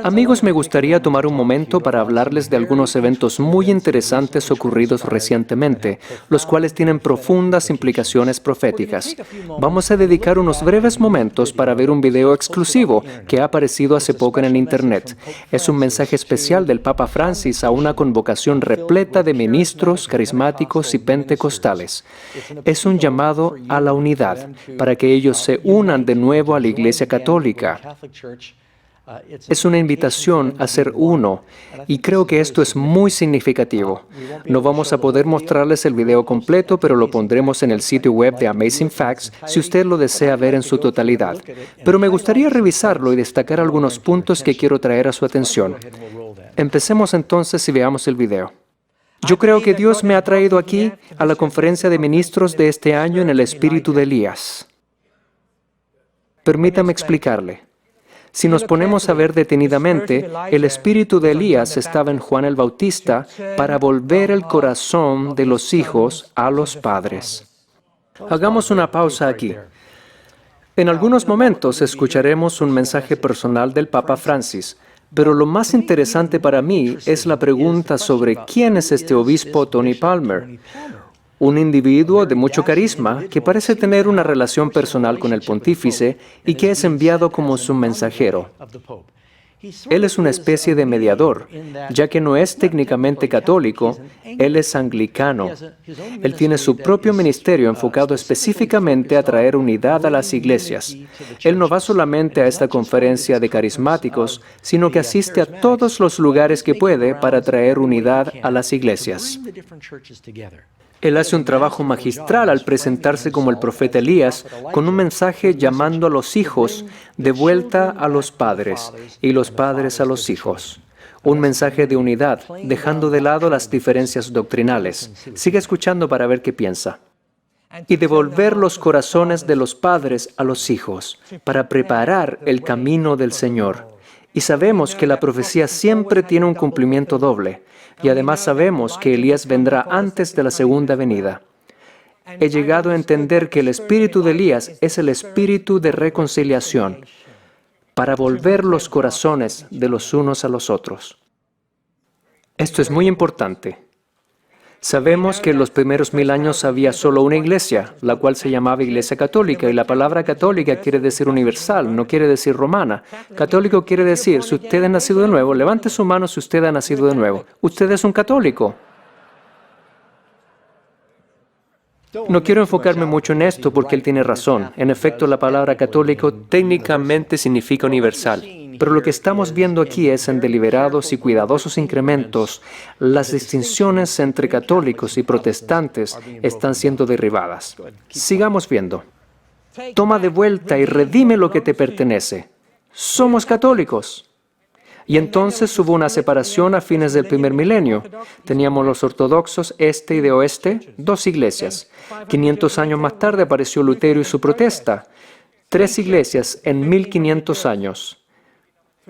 Amigos, me gustaría tomar un momento para hablarles de algunos eventos muy interesantes ocurridos recientemente, los cuales tienen profundas implicaciones proféticas. Vamos a dedicar unos breves momentos para ver un video exclusivo que ha aparecido hace poco en el Internet. Es un mensaje especial del Papa Francis a una convocación repleta de ministros carismáticos y pentecostales. Es un llamado a la unidad, para que ellos se unan de nuevo a la Iglesia Católica. Es una invitación a ser uno, y creo que esto es muy significativo. No vamos a poder mostrarles el video completo, pero lo pondremos en el sitio web de Amazing Facts si usted lo desea ver en su totalidad. Pero me gustaría revisarlo y destacar algunos puntos que quiero traer a su atención. Empecemos entonces y veamos el video. Yo creo que Dios me ha traído aquí a la conferencia de ministros de este año en el espíritu de Elías. Permítame explicarle. Si nos ponemos a ver detenidamente, el espíritu de Elías estaba en Juan el Bautista para volver el corazón de los hijos a los padres. Hagamos una pausa aquí. En algunos momentos escucharemos un mensaje personal del Papa Francis, pero lo más interesante para mí es la pregunta sobre quién es este obispo Tony Palmer. Un individuo de mucho carisma que parece tener una relación personal con el pontífice y que es enviado como su mensajero. Él es una especie de mediador, ya que no es técnicamente católico, él es anglicano. Él tiene su propio ministerio enfocado específicamente a traer unidad a las iglesias. Él no va solamente a esta conferencia de carismáticos, sino que asiste a todos los lugares que puede para traer unidad a las iglesias. Él hace un trabajo magistral al presentarse como el profeta Elías con un mensaje llamando a los hijos de vuelta a los padres y los padres a los hijos. Un mensaje de unidad, dejando de lado las diferencias doctrinales. Sigue escuchando para ver qué piensa. Y devolver los corazones de los padres a los hijos, para preparar el camino del Señor. Y sabemos que la profecía siempre tiene un cumplimiento doble. Y además sabemos que Elías vendrá antes de la segunda venida. He llegado a entender que el espíritu de Elías es el espíritu de reconciliación, para volver los corazones de los unos a los otros. Esto es muy importante. Sabemos que en los primeros 1000 años había solo una iglesia, la cual se llamaba Iglesia Católica, y la palabra católica quiere decir universal, no quiere decir romana. Católico quiere decir, si usted ha nacido de nuevo, levante su mano si usted ha nacido de nuevo. Usted es un católico. No quiero enfocarme mucho en esto porque él tiene razón. En efecto, la palabra católico técnicamente significa universal. Pero lo que estamos viendo aquí es en deliberados y cuidadosos incrementos, las distinciones entre católicos y protestantes están siendo derribadas. Sigamos viendo. Toma de vuelta y redime lo que te pertenece. Somos católicos. Y entonces hubo una separación a fines del primer milenio. Teníamos los ortodoxos este y de oeste, 2 iglesias. 500 años más tarde apareció Lutero y su protesta. 3 iglesias en 1500 años.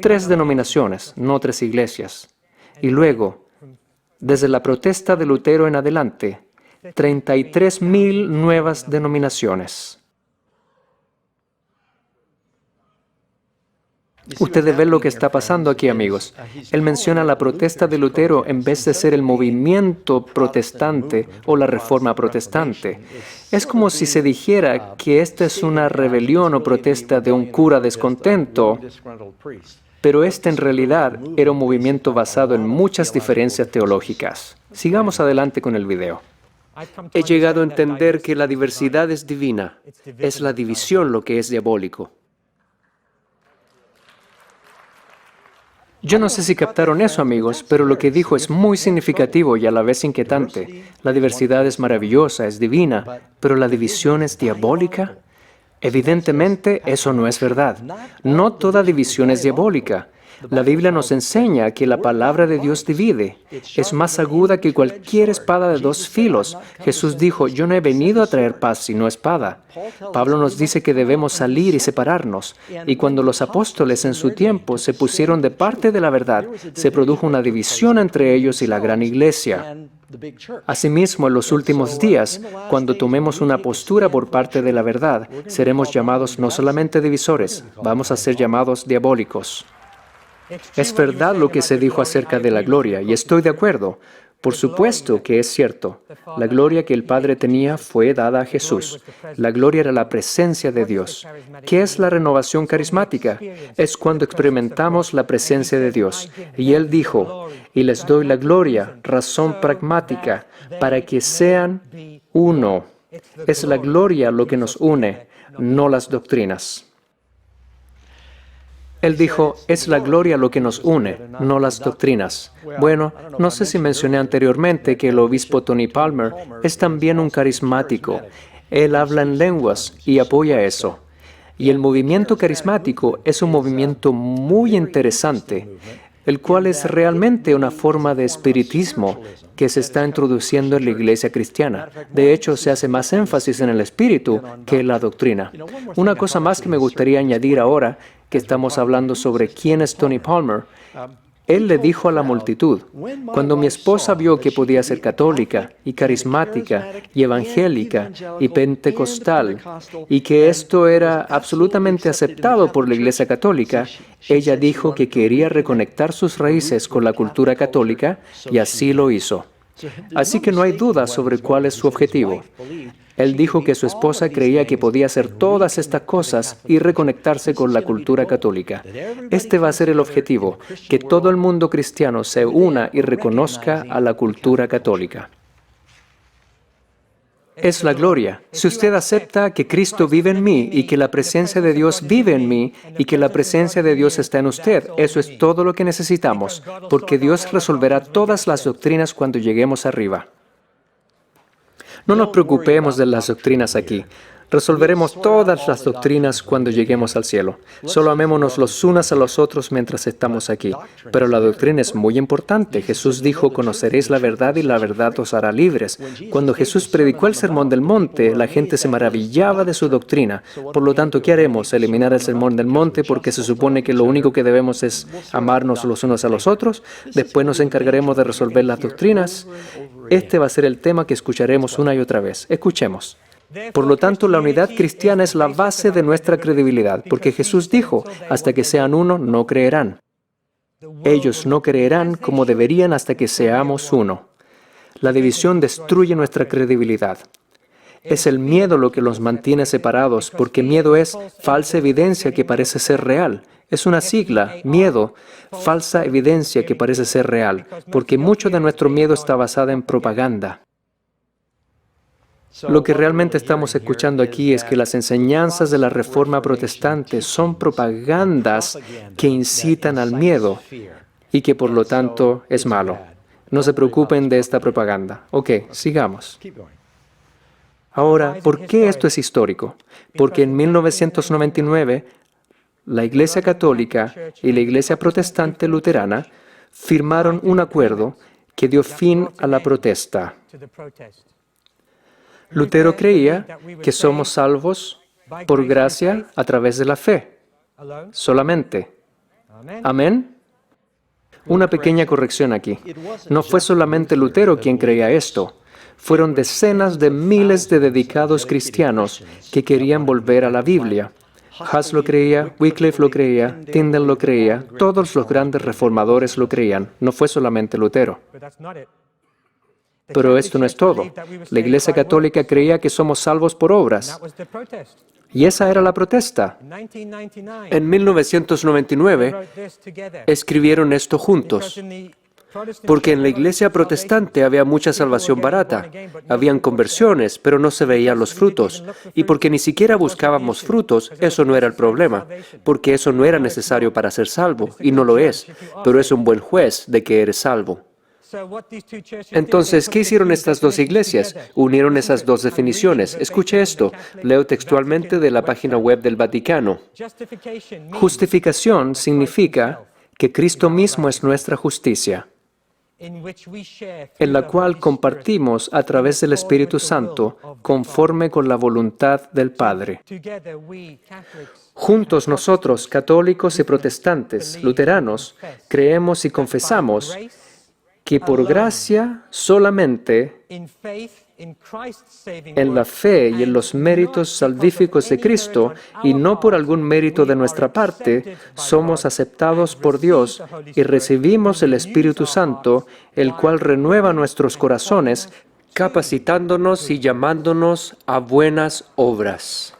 3 denominaciones, no 3 iglesias. Y luego, desde la protesta de Lutero en adelante, 33,000 nuevas denominaciones. Ustedes ven lo que está pasando aquí, amigos. Él menciona la protesta de Lutero en vez de ser el movimiento protestante o la reforma protestante. Es como si se dijera que esta es una rebelión o protesta de un cura descontento, pero este en realidad era un movimiento basado en muchas diferencias teológicas. Sigamos adelante con el video. He llegado a entender que la diversidad es divina. Es la división lo que es diabólico. Yo no sé si captaron eso, amigos, pero lo que dijo es muy significativo y a la vez inquietante. La diversidad es maravillosa, es divina, pero la división es diabólica. Evidentemente, eso no es verdad. No toda división es diabólica. La Biblia nos enseña que la palabra de Dios divide. Es más aguda que cualquier espada de 2 filos. Jesús dijo, yo no he venido a traer paz sino espada. Pablo nos dice que debemos salir y separarnos. Y cuando los apóstoles en su tiempo se pusieron de parte de la verdad, se produjo una división entre ellos y la gran iglesia. Asimismo, en los últimos días, cuando tomemos una postura por parte de la verdad, seremos llamados no solamente divisores, vamos a ser llamados diabólicos. Es verdad lo que se dijo acerca de la gloria, y estoy de acuerdo. Por supuesto que es cierto. La gloria que el Padre tenía fue dada a Jesús. La gloria era la presencia de Dios. ¿Qué es la renovación carismática? Es cuando experimentamos la presencia de Dios. Y Él dijo, y les doy la gloria, razón pragmática, para que sean uno. Es la gloria lo que nos une, no las doctrinas. Él dijo, es la gloria lo que nos une, no las doctrinas. Bueno, no sé si mencioné anteriormente que el obispo Tony Palmer es también un carismático. Él habla en lenguas y apoya eso. Y el movimiento carismático es un movimiento muy interesante, el cual es realmente una forma de espiritismo que se está introduciendo en la iglesia cristiana. De hecho, se hace más énfasis en el espíritu que en la doctrina. Una cosa más que me gustaría añadir ahora, que estamos hablando sobre quién es Tony Palmer. Él le dijo a la multitud, cuando mi esposa vio que podía ser católica y carismática y evangélica y pentecostal y que esto era absolutamente aceptado por la Iglesia Católica, ella dijo que quería reconectar sus raíces con la cultura católica y así lo hizo. Así que no hay duda sobre cuál es su objetivo. Él dijo que su esposa creía que podía hacer todas estas cosas y reconectarse con la cultura católica. Este va a ser el objetivo, que todo el mundo cristiano se una y reconozca a la cultura católica. Es la gloria. Si usted acepta que Cristo vive en mí y que la presencia de Dios vive en mí y que la presencia de Dios está en usted, eso es todo lo que necesitamos, porque Dios resolverá todas las doctrinas cuando lleguemos arriba. No nos preocupemos de las doctrinas aquí. Resolveremos todas las doctrinas cuando lleguemos al cielo. Solo amémonos los unos a los otros mientras estamos aquí. Pero la doctrina es muy importante. Jesús dijo, conoceréis la verdad y la verdad os hará libres. Cuando Jesús predicó el Sermón del Monte, la gente se maravillaba de su doctrina. Por lo tanto, ¿qué haremos? ¿Eliminar el Sermón del Monte porque se supone que lo único que debemos es amarnos los unos a los otros? Después nos encargaremos de resolver las doctrinas. Este va a ser el tema que escucharemos una y otra vez. Escuchemos. Por lo tanto, la unidad cristiana es la base de nuestra credibilidad, porque Jesús dijo, hasta que sean uno, no creerán. Ellos no creerán como deberían hasta que seamos uno. La división destruye nuestra credibilidad. Es el miedo lo que los mantiene separados, porque miedo es falsa evidencia que parece ser real. Es una sigla, miedo, falsa evidencia que parece ser real, porque mucho de nuestro miedo está basado en propaganda. Lo que realmente estamos escuchando aquí es que las enseñanzas de la Reforma Protestante son propagandas que incitan al miedo y que por lo tanto es malo. No se preocupen de esta propaganda. Ok, sigamos. Ahora, ¿por qué esto es histórico? Porque en 1999, la Iglesia Católica y la Iglesia Protestante Luterana firmaron un acuerdo que dio fin a la protesta. Lutero creía que somos salvos por gracia a través de la fe, solamente. ¿Amén? Una pequeña corrección aquí. No fue solamente Lutero quien creía esto. Fueron decenas de miles de dedicados cristianos que querían volver a la Biblia. Huss lo creía, Wycliffe lo creía, Tyndale lo creía, todos los grandes reformadores lo creían. No fue solamente Lutero. Pero esto no es todo. La Iglesia Católica creía que somos salvos por obras. Y esa era la protesta. En 1999 escribieron esto juntos. Porque en la iglesia protestante había mucha salvación barata. Habían conversiones, pero no se veían los frutos. Y porque ni siquiera buscábamos frutos, eso no era el problema. Porque eso no era necesario para ser salvo, y no lo es. Pero es un buen juez de que eres salvo. Entonces, ¿qué hicieron estas dos iglesias? Unieron esas dos definiciones. Escuche esto. Leo textualmente de la página web del Vaticano. Justificación significa que Cristo mismo es nuestra justicia, en la cual compartimos a través del Espíritu Santo conforme con la voluntad del Padre. Juntos nosotros, católicos y protestantes, luteranos, creemos y confesamos que por gracia solamente, en la fe y en los méritos salvíficos de Cristo, y no por algún mérito de nuestra parte, somos aceptados por Dios y recibimos el Espíritu Santo, el cual renueva nuestros corazones, capacitándonos y llamándonos a buenas obras.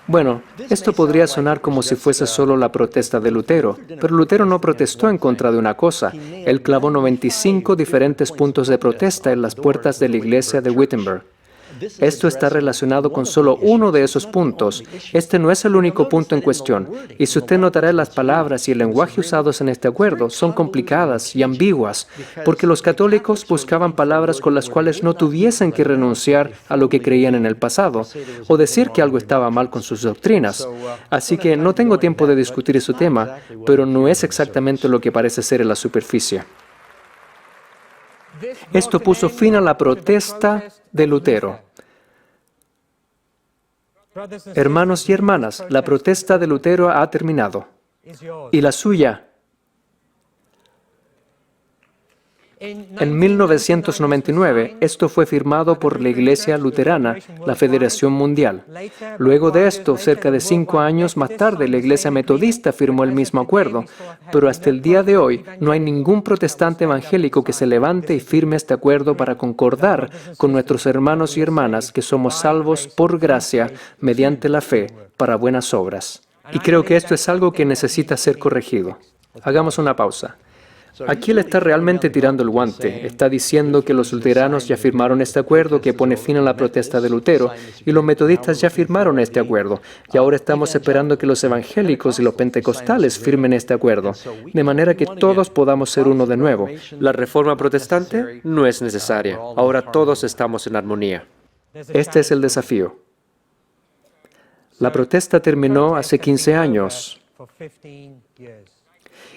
Bueno, esto podría sonar como si fuese solo la protesta de Lutero, pero Lutero no protestó en contra de una cosa. Él clavó 95 diferentes puntos de protesta en las puertas de la iglesia de Wittenberg. Esto está relacionado con solo uno de esos puntos. Este no es el único punto en cuestión. Y si usted notará, las palabras y el lenguaje usados en este acuerdo son complicadas y ambiguas, porque los católicos buscaban palabras con las cuales no tuviesen que renunciar a lo que creían en el pasado, o decir que algo estaba mal con sus doctrinas. Así que no tengo tiempo de discutir ese tema, pero no es exactamente lo que parece ser en la superficie. Esto puso fin a la protesta de Lutero. Hermanos y hermanas, la protesta de Lutero ha terminado. ¿Y la suya? En 1999, esto fue firmado por la Iglesia Luterana, la Federación Mundial. Luego de esto, cerca de 5 años más tarde, la Iglesia Metodista firmó el mismo acuerdo, pero hasta el día de hoy no hay ningún protestante evangélico que se levante y firme este acuerdo para concordar con nuestros hermanos y hermanas que somos salvos por gracia mediante la fe para buenas obras. Y creo que esto es algo que necesita ser corregido. Hagamos una pausa. Aquí él está realmente tirando el guante. Está diciendo que los luteranos ya firmaron este acuerdo que pone fin a la protesta de Lutero, y los metodistas ya firmaron este acuerdo. Y ahora estamos esperando que los evangélicos y los pentecostales firmen este acuerdo, de manera que todos podamos ser uno de nuevo. La reforma protestante no es necesaria. Ahora todos estamos en armonía. Este es el desafío. La protesta terminó hace 15 años.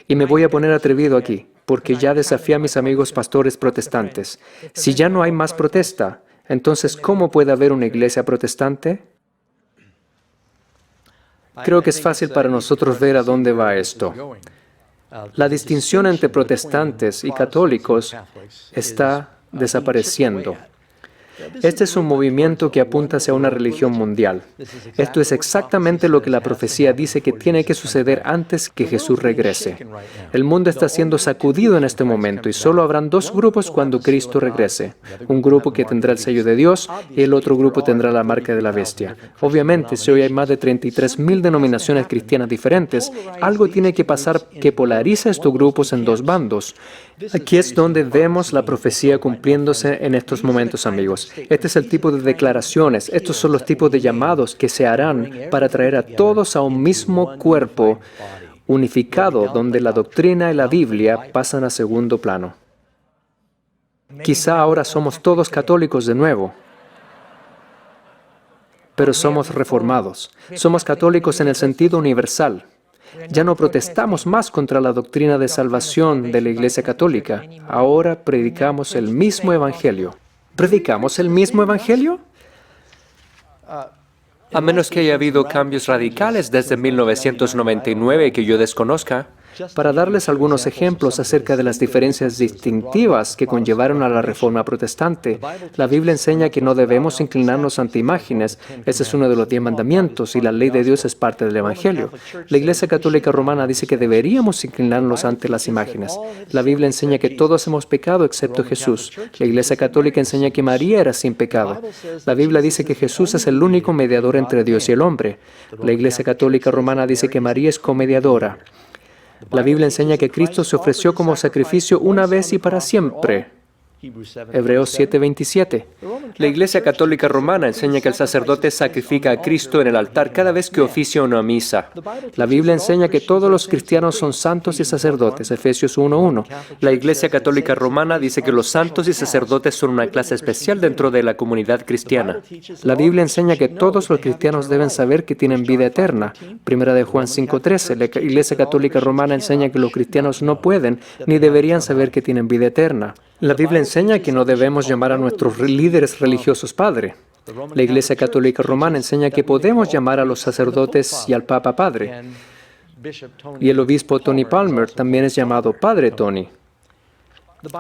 Y me voy a poner atrevido aquí, porque ya desafié a mis amigos pastores protestantes. Si ya no hay más protesta, entonces, ¿cómo puede haber una iglesia protestante? Creo que es fácil para nosotros ver a dónde va esto. La distinción entre protestantes y católicos está desapareciendo. Este es un movimiento que apunta hacia una religión mundial. Esto es exactamente lo que la profecía dice que tiene que suceder antes que Jesús regrese. El mundo está siendo sacudido en este momento y solo habrán 2 grupos cuando Cristo regrese. Un grupo que tendrá el sello de Dios y el otro grupo tendrá la marca de la bestia. Obviamente, si hoy hay más de 33,000 denominaciones cristianas diferentes, algo tiene que pasar que polarice estos grupos en 2 bandos. Aquí es donde vemos la profecía cumpliéndose en estos momentos, amigos. Este es el tipo de declaraciones, estos son los tipos de llamados que se harán para traer a todos a un mismo cuerpo unificado, donde la doctrina y la Biblia pasan a segundo plano. Quizá ahora somos todos católicos de nuevo, pero somos reformados. Somos católicos en el sentido universal. Ya no protestamos más contra la doctrina de salvación de la Iglesia Católica. Ahora predicamos el mismo Evangelio. ¿Predicamos el mismo Evangelio? A menos que haya habido cambios radicales desde 1999 que yo desconozca. Para darles algunos ejemplos acerca de las diferencias distintivas que conllevaron a la Reforma Protestante, la Biblia enseña que no debemos inclinarnos ante imágenes. Ese es uno de los 10 mandamientos y la ley de Dios es parte del Evangelio. La Iglesia Católica Romana dice que deberíamos inclinarnos ante las imágenes. La Biblia enseña que todos hemos pecado excepto Jesús. La Iglesia Católica enseña que María era sin pecado. La Biblia dice que Jesús es el único mediador entre Dios y el hombre. La Iglesia Católica Romana dice que María es comediadora. La Biblia enseña que Cristo se ofreció como sacrificio una vez y para siempre. Hebreos 7:27. La Iglesia Católica Romana enseña que el sacerdote sacrifica a Cristo en el altar cada vez que oficia una misa. La Biblia enseña que todos los cristianos son santos y sacerdotes, Efesios 1:1. La Iglesia Católica Romana dice que los santos y sacerdotes son una clase especial dentro de la comunidad cristiana. La Biblia enseña que todos los cristianos deben saber que tienen vida eterna. Primera de Juan 5:13. La Iglesia Católica Romana enseña que los cristianos no pueden ni deberían saber que tienen vida eterna. La Biblia enseña que no debemos llamar a nuestros líderes religiosos Padre. La Iglesia Católica Romana enseña que podemos llamar a los sacerdotes y al Papa Padre. Y el obispo Tony Palmer también es llamado Padre Tony.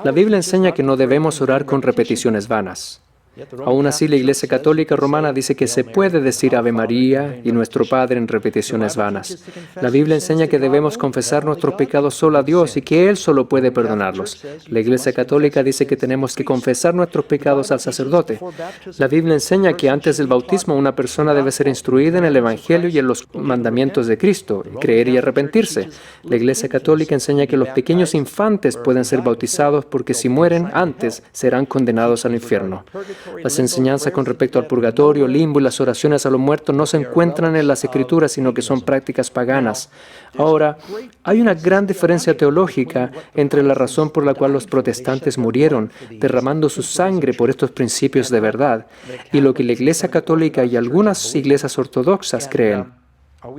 La Biblia enseña que no debemos orar con repeticiones vanas. Aún así, la Iglesia Católica Romana dice que se puede decir Ave María y Nuestro Padre en repeticiones vanas. La Biblia enseña que debemos confesar nuestros pecados solo a Dios y que Él solo puede perdonarlos. La Iglesia Católica dice que tenemos que confesar nuestros pecados al sacerdote. La Biblia enseña que antes del bautismo una persona debe ser instruida en el Evangelio y en los mandamientos de Cristo, creer y arrepentirse. La Iglesia Católica enseña que los pequeños infantes pueden ser bautizados porque si mueren antes serán condenados al infierno. Las enseñanzas con respecto al purgatorio, limbo y las oraciones a los muertos no se encuentran en las Escrituras, sino que son prácticas paganas. Ahora, hay una gran diferencia teológica entre la razón por la cual los protestantes murieron, derramando su sangre por estos principios de verdad, y lo que la Iglesia Católica y algunas iglesias ortodoxas creen.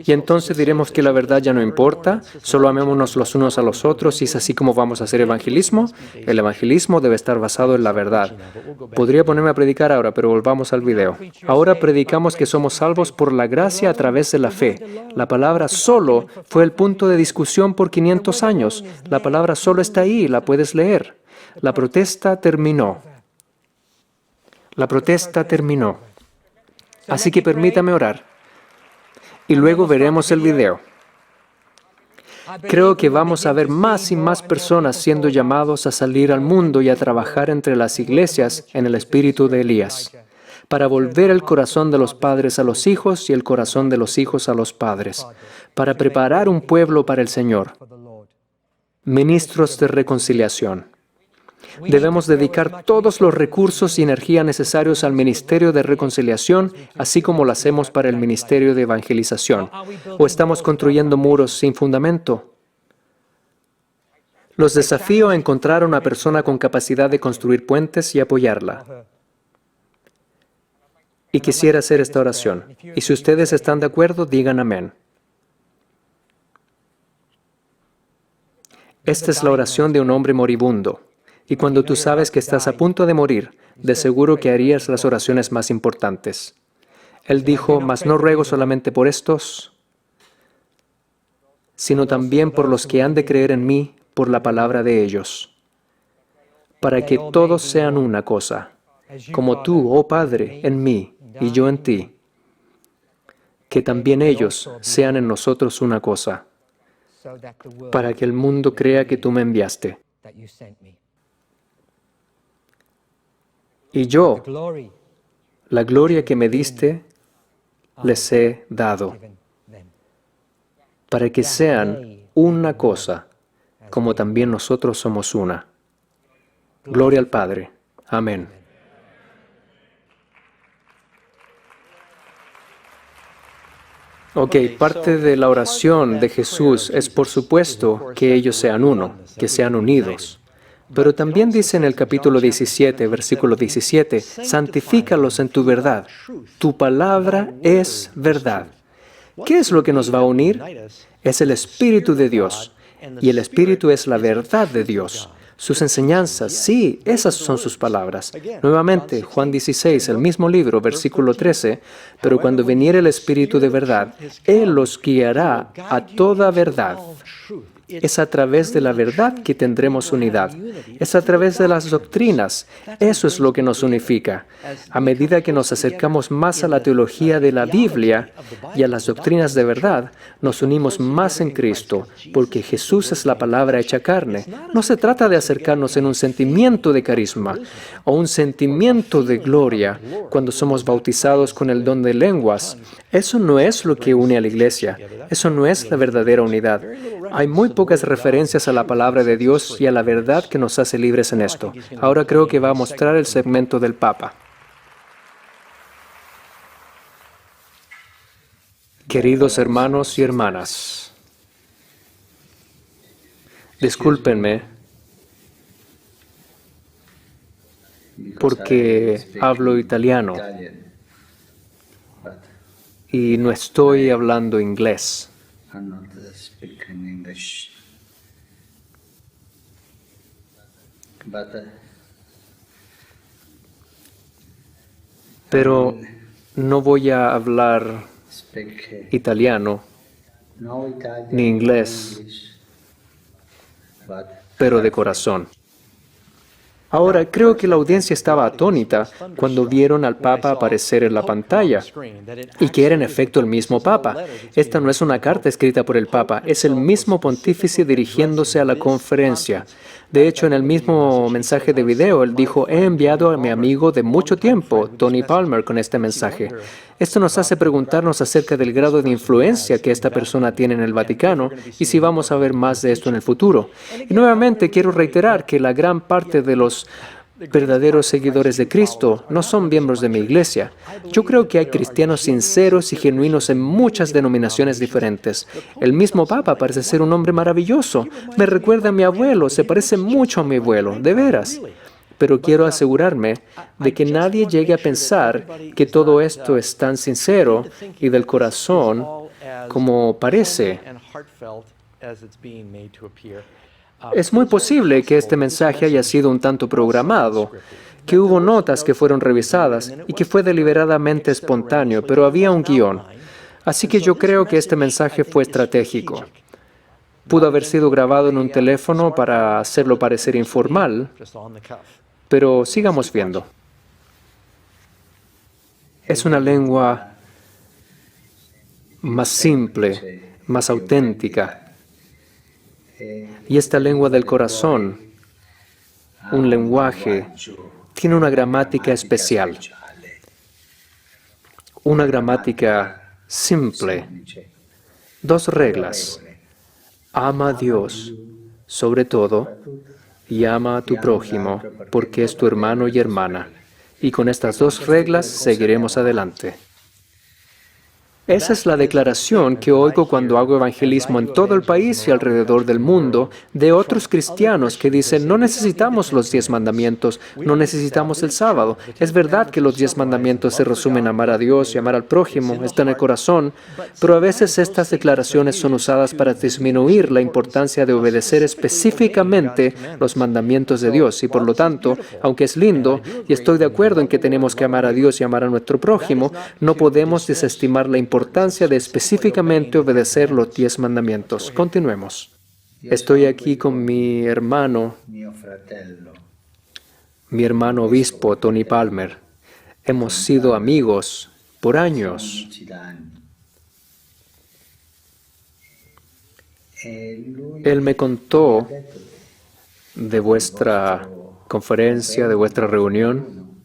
Y entonces diremos que la verdad ya no importa, solo amémonos los unos a los otros y es así como vamos a hacer evangelismo. El evangelismo debe estar basado en la verdad. Podría ponerme a predicar ahora, pero volvamos al video. Ahora predicamos que somos salvos por la gracia a través de la fe. La palabra solo fue el punto de discusión por 500 años. La palabra solo está ahí, la puedes leer. La protesta terminó. La protesta terminó. Así que permítame orar. Y luego veremos el video. Creo que vamos a ver más y más personas siendo llamados a salir al mundo y a trabajar entre las iglesias en el espíritu de Elías, para volver el corazón de los padres a los hijos y el corazón de los hijos a los padres, para preparar un pueblo para el Señor. Ministros de reconciliación. Debemos dedicar todos los recursos y energía necesarios al ministerio de reconciliación, así como lo hacemos para el ministerio de evangelización. ¿O estamos construyendo muros sin fundamento? Los desafío a encontrar a una persona con capacidad de construir puentes y apoyarla. Y quisiera hacer esta oración. Y si ustedes están de acuerdo, digan amén. Esta es la oración de un hombre moribundo. Y cuando tú sabes que estás a punto de morir, de seguro que harías las oraciones más importantes. Él dijo, mas no ruego solamente por estos, sino también por los que han de creer en mí por la palabra de ellos, para que todos sean una cosa, como tú, oh Padre, en mí y yo en ti, que también ellos sean en nosotros una cosa, para que el mundo crea que tú me enviaste. Y yo, la gloria que me diste, les he dado, para que sean una cosa, como también nosotros somos una. Gloria al Padre. Amén. Ok, parte de la oración de Jesús es, por supuesto, que ellos sean uno, que sean unidos. Pero también dice en el capítulo 17, versículo 17, santifícalos en tu verdad. Tu palabra es verdad. ¿Qué es lo que nos va a unir? Es el Espíritu de Dios. Y el Espíritu es la verdad de Dios. Sus enseñanzas, sí, esas son sus palabras. Nuevamente, Juan 16, el mismo libro, versículo 13, pero cuando viniere el Espíritu de verdad, Él los guiará a toda verdad. Es a través de la verdad que tendremos unidad. Es a través de las doctrinas. Eso es lo que nos unifica. A medida que nos acercamos más a la teología de la Biblia y a las doctrinas de verdad, nos unimos más en Cristo, porque Jesús es la palabra hecha carne. No se trata de acercarnos en un sentimiento de carisma o un sentimiento de gloria cuando somos bautizados con el don de lenguas. Eso no es lo que une a la iglesia. Eso no es la verdadera unidad. Hay muy pocas referencias a la palabra de Dios y a la verdad que nos hace libres en esto. Ahora creo que va a mostrar el segmento del Papa. Queridos hermanos y hermanas, discúlpenme porque hablo italiano y no estoy hablando inglés. Pero no voy a hablar italiano ni inglés, pero de corazón. Ahora, creo que la audiencia estaba atónita cuando vieron al Papa aparecer en la pantalla y que era en efecto el mismo Papa. Esta no es una carta escrita por el Papa, es el mismo pontífice dirigiéndose a la conferencia. De hecho, en el mismo mensaje de video, él dijo, he enviado a mi amigo de mucho tiempo, Tony Palmer, con este mensaje. Esto nos hace preguntarnos acerca del grado de influencia que esta persona tiene en el Vaticano y si vamos a ver más de esto en el futuro. Y nuevamente quiero reiterar que la gran parte de los verdaderos seguidores de Cristo no son miembros de mi iglesia. Yo creo que hay cristianos sinceros y genuinos en muchas denominaciones diferentes. El mismo Papa parece ser un hombre maravilloso. Me recuerda a mi abuelo, se parece mucho a mi abuelo, de veras. Pero quiero asegurarme de que nadie llegue a pensar que todo esto es tan sincero y del corazón como parece. Es muy posible que este mensaje haya sido un tanto programado, que hubo notas que fueron revisadas y que fue deliberadamente espontáneo, pero había un guión. Así que yo creo que este mensaje fue estratégico. Pudo haber sido grabado en un teléfono para hacerlo parecer informal, pero sigamos viendo. Es una lengua más simple, más auténtica. Y esta lengua del corazón, un lenguaje, tiene una gramática especial. Una gramática simple. 2 reglas. Ama a Dios, sobre todo, y ama a tu prójimo, porque es tu hermano y hermana. Y con estas 2 reglas seguiremos adelante. Esa es la declaración que oigo cuando hago evangelismo en todo el país y alrededor del mundo de otros cristianos que dicen, no necesitamos los 10 mandamientos, no necesitamos el sábado. Es verdad que los 10 mandamientos se resumen a amar a Dios y amar al prójimo, está en el corazón, pero a veces estas declaraciones son usadas para disminuir la importancia de obedecer específicamente los mandamientos de Dios. Y por lo tanto, aunque es lindo, y estoy de acuerdo en que tenemos que amar a Dios y amar a nuestro prójimo, no podemos desestimar la importancia de específicamente obedecer los 10 mandamientos. Continuemos. Estoy aquí con mi hermano obispo, Tony Palmer. Hemos sido amigos por años. Él me contó de vuestra conferencia, de vuestra reunión,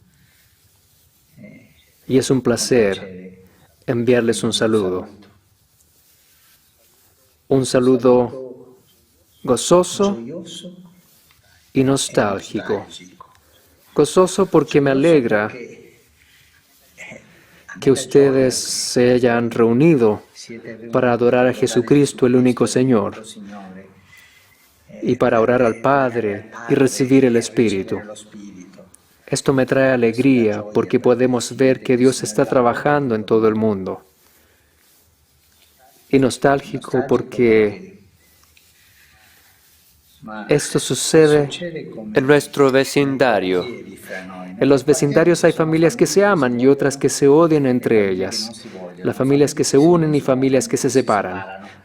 y es un placer enviarles un saludo gozoso y nostálgico. Gozoso porque me alegra que ustedes se hayan reunido para adorar a Jesucristo, el único Señor, y para orar al Padre y recibir el Espíritu. Esto me trae alegría porque podemos ver que Dios está trabajando en todo el mundo. Y nostálgico porque esto sucede en nuestro vecindario. En los vecindarios hay familias que se aman y otras que se odian entre ellas. Las familias que se unen y familias que se separan.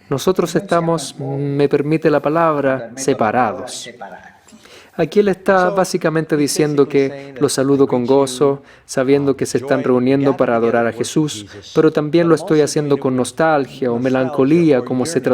Nosotros estamos, me permite la palabra, separados. Aquí él está básicamente diciendo que los saludo con gozo, sabiendo que se están reuniendo para adorar a Jesús, pero también lo estoy haciendo con nostalgia o melancolía, como se traduce